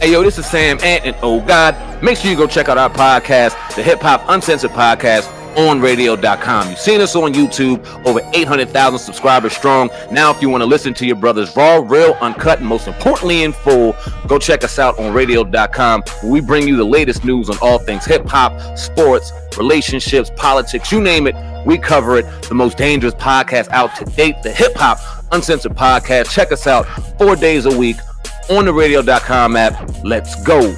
Hey, yo, this is SamAnt, and oh, God, make sure you go check out our podcast, the Hip Hop Uncensored Podcast, on radio.com. You've seen us on YouTube, over 800,000 subscribers strong. Now, if you want to listen to your brothers raw, real, uncut, and most importantly in full, go check us out on radio.com, where we bring you the latest news on all things hip-hop, sports, relationships, politics, you name it, we cover it. The most dangerous podcast out to date, the Hip Hop Uncensored Podcast. Check us out 4 days a week on the radio.com app. Let's go.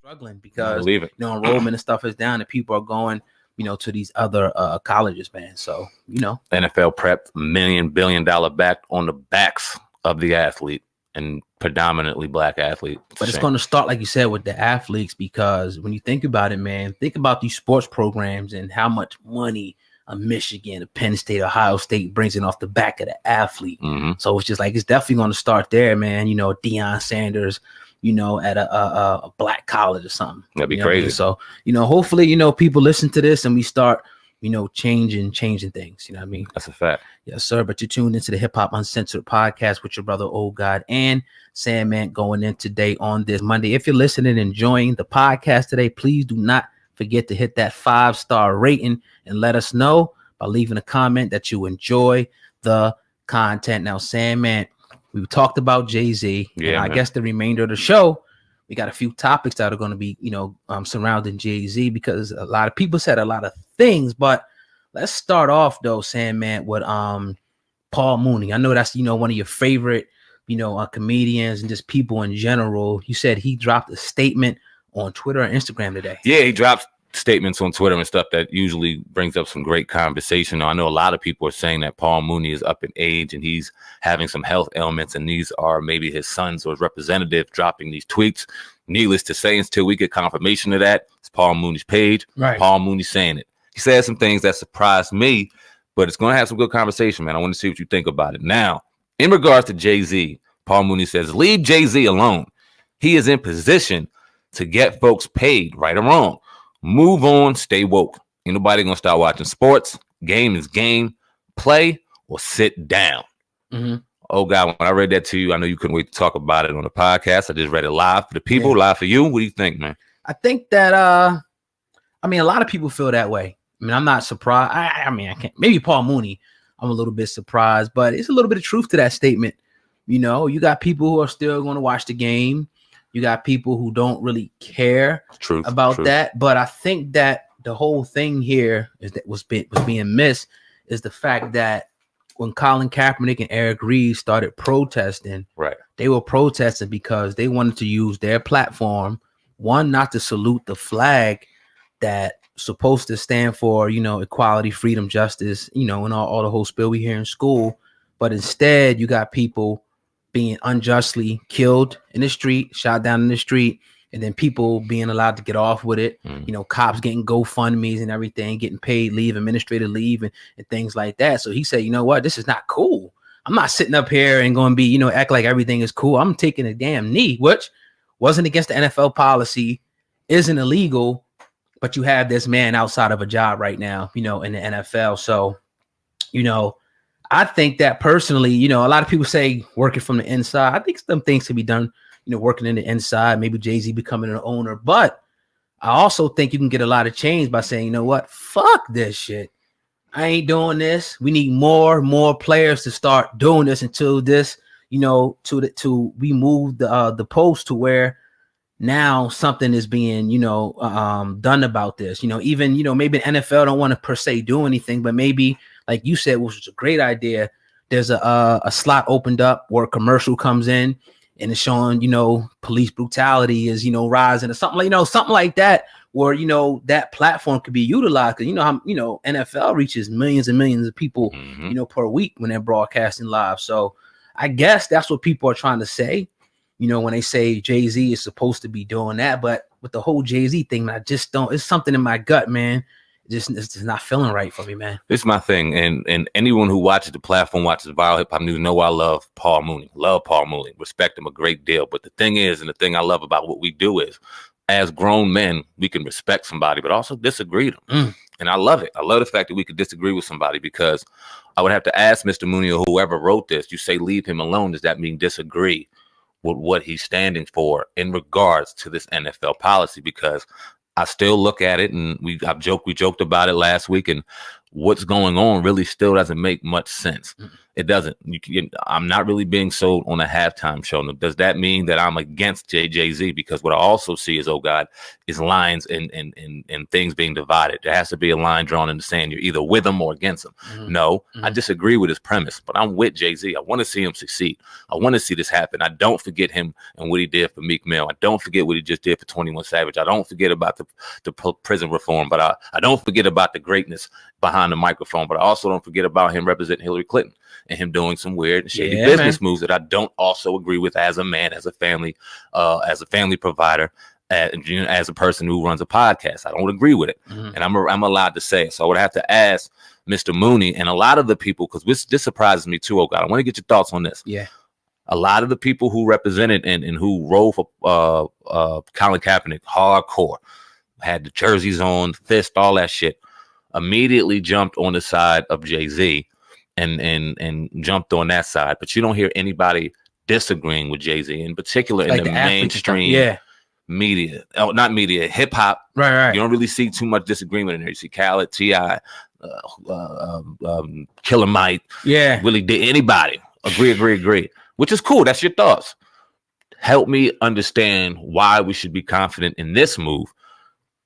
Struggling because enrollment and stuff is down and people are going to these other colleges, man. So NFL prep $1 billion back on the backs of the athlete, and predominantly black athlete. But it's going to start, like you said, with the athletes, because when you think about it, man, think about these sports programs and how much money Michigan, Penn State, Ohio State brings it off the back of the athlete. So it's just like, it's definitely going to start there, man. Deion Sanders, at a black college or something. That'd be crazy. So, hopefully, people listen to this and we start, changing things. You know what I mean? That's a fact. Yes, sir. But you're tuned into the Hip Hop Uncensored Podcast with your brother, Old God, and SamAnt going in today on this Monday. If you're listening and enjoying the podcast today, please do not forget to hit that 5-star rating and let us know by leaving a comment that you enjoy the content. Now, SamAnt, we talked about Jay-Z. Yeah, and I guess the remainder of the show, we got a few topics that are going to be, surrounding Jay-Z, because a lot of people said a lot of things. But let's start off, though, SamAnt, with Paul Mooney. I know that's, one of your favorite, comedians and just people in general. You said he dropped a statement on Twitter and Instagram today. Yeah, he drops statements on Twitter and stuff that usually brings up some great conversation. I know a lot of people are saying that Paul Mooney is up in age and he's having some health ailments, and these are maybe his sons or his representative dropping these tweets. Needless to say, until we get confirmation of that, it's Paul Mooney's page. Right. Paul Mooney saying it. He said some things that surprised me, but it's going to have some good conversation, man. I want to see what you think about it. Now, in regards to Jay-Z, Paul Mooney says, leave Jay-Z alone. He is in position to get folks paid, right or wrong. Move on, stay woke. Ain't nobody gonna start watching sports. Game is game. Play or sit down. Oh, God, when I read that to you, I know you couldn't wait to talk about it on the podcast. I just read it live for the people, live for you. What do you think, man? I think that, a lot of people feel that way. I'm not surprised. I can't. Maybe Paul Mooney, I'm a little bit surprised, but it's a little bit of truth to that statement. You got people who are still going to watch the game. You got people who don't really care about that. But I think that the whole thing here is that was being missed is the fact that when Colin Kaepernick and Eric Reed started protesting, they were protesting because they wanted to use their platform, one, not to salute the flag that's supposed to stand for, equality, freedom, justice, and all the whole spiel we hear in school. But instead, you got people being unjustly killed in the street, shot down in the street, and then people being allowed to get off with it. Cops getting GoFundMes and everything, getting paid leave, administrative leave, and things like that. So he said, you know what, this is not cool. I'm not sitting up here and going to be, act like everything is cool. I'm taking a damn knee, which wasn't against the NFL policy, isn't illegal, but you have this man outside of a job right now, in the NFL. So, I think that personally, a lot of people say working from the inside. I think some things can be done, working in the inside, maybe Jay-Z becoming an owner. But I also think you can get a lot of change by saying, you know what, fuck this shit. I ain't doing this. We need more players to start doing this until this, we move the post to where now something is being, done about this. Even, maybe the NFL don't want to per se do anything, but maybe, like you said, which was a great idea, there's a slot opened up where a commercial comes in and it's showing, police brutality is, rising or something, something like that, where, that platform could be utilized. Cause how, NFL reaches millions and millions of people, per week when they're broadcasting live. So I guess that's what people are trying to say, when they say Jay-Z is supposed to be doing that. But with the whole Jay-Z thing, I just don't, it's something in my gut, man. It's just not feeling right for me, man. This is my thing. And anyone who watches the platform, watches Viral Hip Hop News, know I love Paul Mooney. Love Paul Mooney. Respect him a great deal. But the thing is, and the thing I love about what we do is, as grown men, we can respect somebody, but also disagree with them. And I love it. I love the fact that we could disagree with somebody, because I would have to ask Mr. Mooney or whoever wrote this, you say leave him alone. Does that mean disagree with what he's standing for in regards to this NFL policy, because I still look at it, and we joked about it last week, and what's going on really still doesn't make much sense. It doesn't. I'm not really being sold on a halftime show. Now, does that mean that I'm against Jay-Z? Because what I also see is, oh God, is lines and things being divided. There has to be a line drawn in the sand. You're either with him or against him. No, I disagree with his premise, but I'm with Jay-Z. I want to see him succeed. I want to see this happen. I don't forget him and what he did for Meek Mill. I don't forget what he just did for 21 Savage. I don't forget about the prison reform, but I don't forget about the greatness behind the microphone. But I also don't forget about him representing Hillary Clinton and him doing some weird and shady business moves that I don't also agree with as a man, as a family provider, as a person who runs a podcast. I don't agree with it, and I'm allowed to say it. So I would have to ask Mr. Mooney and a lot of the people, because this surprises me too. Oh God, I want to get your thoughts on this. Yeah, a lot of the people who represented and who rode for Colin Kaepernick hardcore, had the jerseys on, fist, all that shit, immediately jumped on the side of Jay-Z and jumped on that side. But you don't hear anybody disagreeing with Jay-Z, in particular in the mainstream media. Oh, not media, hip hop. Right. You don't really see too much disagreement in there. You see Khaled, T.I., Killer Mike. Yeah. Really did anybody agree. Which is cool. That's your thoughts. Help me understand why we should be confident in this move,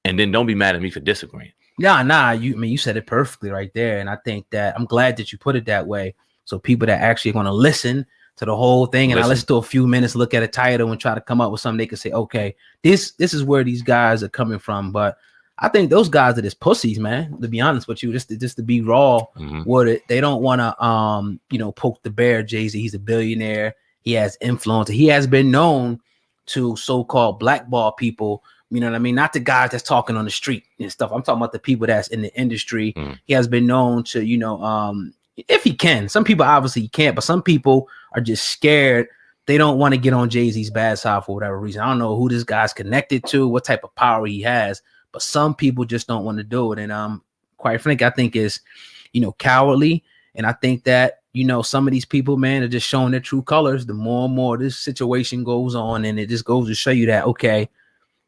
and then don't be mad at me for disagreeing. Nah. You said it perfectly right there, and I think that I'm glad that you put it that way. So people that actually want to listen to the whole thing, and I listen to a few minutes, look at a title, and try to come up with something they can say, okay, this is where these guys are coming from. But I think those guys are just pussies, man. To be honest with you, just to be raw with it, they don't want to poke the bear. Jay-Z, he's a billionaire. He has influence. He has been known to so-called blackball people. You know what I mean? Not the guys that's talking on the street and stuff. I'm talking about the people that's in the industry. He has been known to, if he can. Some people obviously he can't, but some people are just scared. They don't want to get on Jay-Z's bad side for whatever reason. I don't know who this guy's connected to, what type of power he has, but some people just don't want to do it. And quite frankly, I think is, cowardly. And I think that, some of these people, man, are just showing their true colors. The more and more this situation goes on, and it just goes to show you that, okay,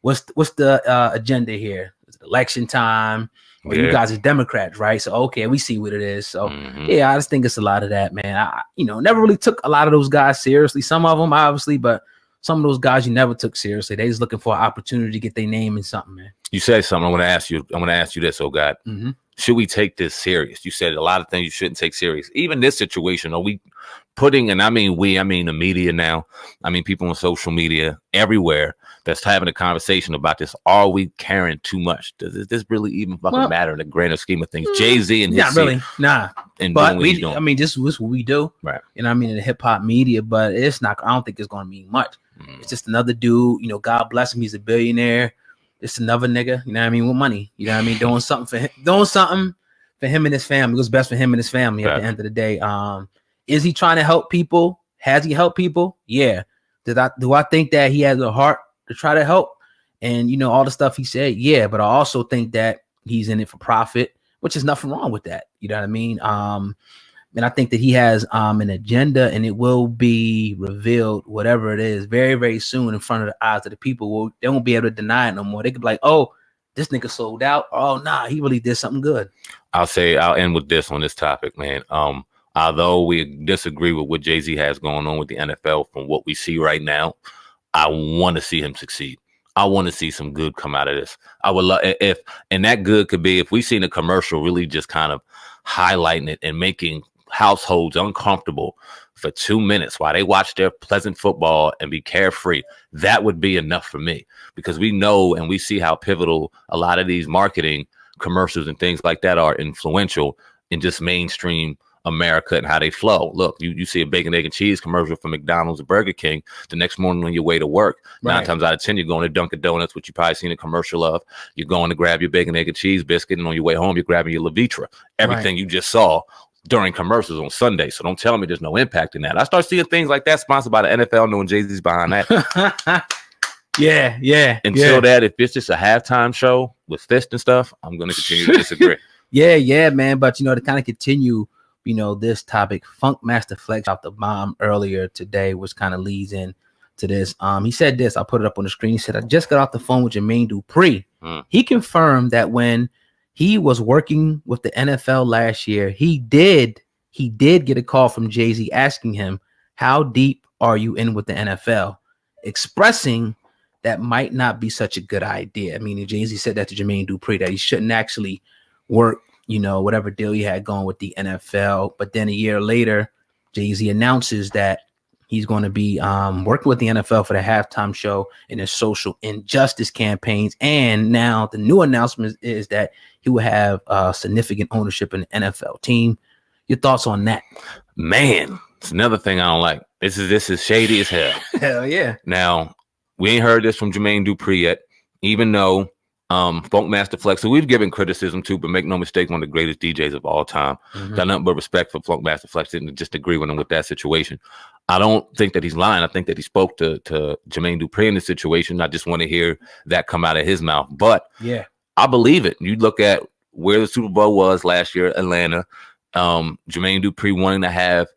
what's the agenda here? It's election time. Well, you guys are Democrats, right? So, okay, we see what it is. So, yeah, I just think it's a lot of that, man. I never really took a lot of those guys seriously. Some of them, obviously, but some of those guys you never took seriously. They just looking for an opportunity to get their name in something, man. You said something. I'm going to ask you this, oh God. Should we take this serious? You said a lot of things you shouldn't take serious. Even this situation, are we putting, and I mean the media now, I mean people on social media everywhere that's having a conversation about this. Are we caring too much? Does this really even fucking matter in the grander scheme of things? Jay-Z and his not really, nah. But this is what we do, right? And I mean in the hip hop media, but it's not. I don't think it's going to mean much. It's just another dude. God bless him. He's a billionaire. It's another nigga. You know what I mean? With money. You know what I mean? Doing something for him. Doing something for him and his family. What's best for him and his family at the end of the day. Is he trying to help people? Has he helped people? Yeah. Do I think that he has a heart to try to help? And all the stuff he said, yeah. But I also think that he's in it for profit, which is nothing wrong with that. You know what I mean? And I think that he has an agenda, and it will be revealed, whatever it is, very, very soon in front of the eyes of the people. They won't be able to deny it no more. They could be like, oh, this nigga sold out. Oh, nah, he really did something good. I'll end with this on this topic, man. Although we disagree with what Jay-Z has going on with the NFL, from what we see right now, I want to see him succeed. I want to see some good come out of this. I would love and that good could be if we seen a commercial really just kind of highlighting it and making households uncomfortable for 2 minutes while they watch their pleasant football and be carefree. That would be enough for me, because we know and we see how pivotal a lot of these marketing commercials and things like that are influential in just mainstream America and how they flow. Look, you see a bacon, egg, and cheese commercial from McDonald's or Burger King the next morning on your way to work. Right. 9 times out of 10, you're going to Dunkin' Donuts, which you probably seen a commercial of. You're going to grab your bacon, egg, and cheese biscuit, and on your way home, you're grabbing your Levitra. Everything you just saw during commercials on Sunday. So don't tell me there's no impact in that. I start seeing things like that sponsored by the NFL, knowing Jay-Z's behind that. Yeah. Until that, if it's just a halftime show with fist and stuff, I'm going to continue to disagree. Yeah, man. But, to kind of continue, this topic, Funk Master Flex dropped the bomb earlier today, which kind of leads in to this. He said this. I'll put it up on the screen. He said, I just got off the phone with Jermaine Dupri. He confirmed that when he was working with the NFL last year, he did get a call from Jay-Z asking him, how deep are you in with the NFL? Expressing that might not be such a good idea. I mean, Jay-Z said that to Jermaine Dupri, that he shouldn't actually work, you know, whatever deal he had going with the NFL. But then a year later, Jay-Z announces that he's going to be working with the NFL for the halftime show in his social injustice campaigns. And now the new announcement is that he will have significant ownership in the NFL team. Your thoughts on that? Man, it's another thing I don't like. This is shady as hell. Hell yeah. Now, we ain't heard this from Jermaine Dupri yet, even though Funkmaster Flex, who we've given criticism to, but make no mistake, one of the greatest DJs of all time. Got nothing but respect for Funkmaster Flex. Didn't just agree with him with that situation. I don't think that he's lying. I think that he spoke to Jermaine Dupri in this situation. I just want to hear that come out of his mouth. But yeah, I believe it. You look at where the Super Bowl was last year, Atlanta. Jermaine Dupri wanting to have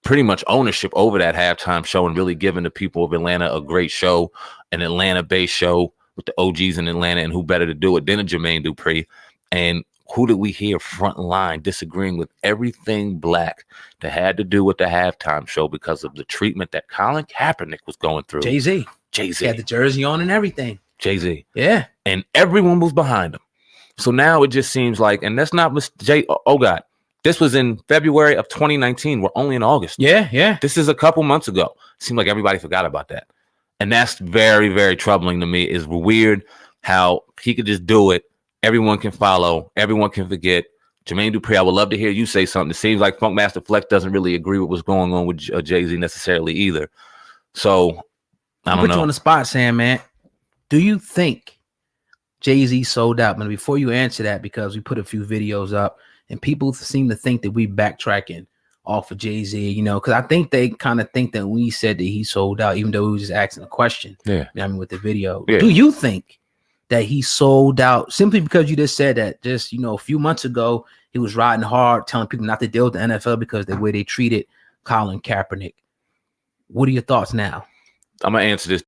pretty much ownership over that halftime show and really giving the people of Atlanta a great show, an Atlanta-based show with the OGs in Atlanta, and who better to do it than a Jermaine Dupri? And who did we hear front line disagreeing with everything black that had to do with the halftime show because of the treatment that Colin Kaepernick was going through? Jay-Z. He had the jersey on and everything. Jay-Z. Yeah. And everyone was behind him. So now it just seems like, and that's not oh God, this was in February of 2019. We're only in August. Yeah. This is a couple months ago. It seemed like everybody forgot about that. And that's very, very troubling to me. It's weird how he could just do it. Everyone can follow. Everyone can forget. Jermaine Dupri, I would love to hear you say something. It seems like Funkmaster Flex doesn't really agree with what's going on with Jay-Z necessarily either. So, I don't know. Put you on the spot, Sam, man. Do you think Jay-Z sold out? But before you answer that, because we put a few videos up, and people seem to think that we backtracking off of Jay-Z, you know, because I think they kind of think that we said that he sold out, even though we were just asking a question. Yeah. You know, I mean, with the video. Yeah. Do you think that he sold out simply because you just said that just, you know, a few months ago, he was riding hard, telling people not to deal with the NFL because the way they treated Colin Kaepernick? What are your thoughts now? I'm going to answer this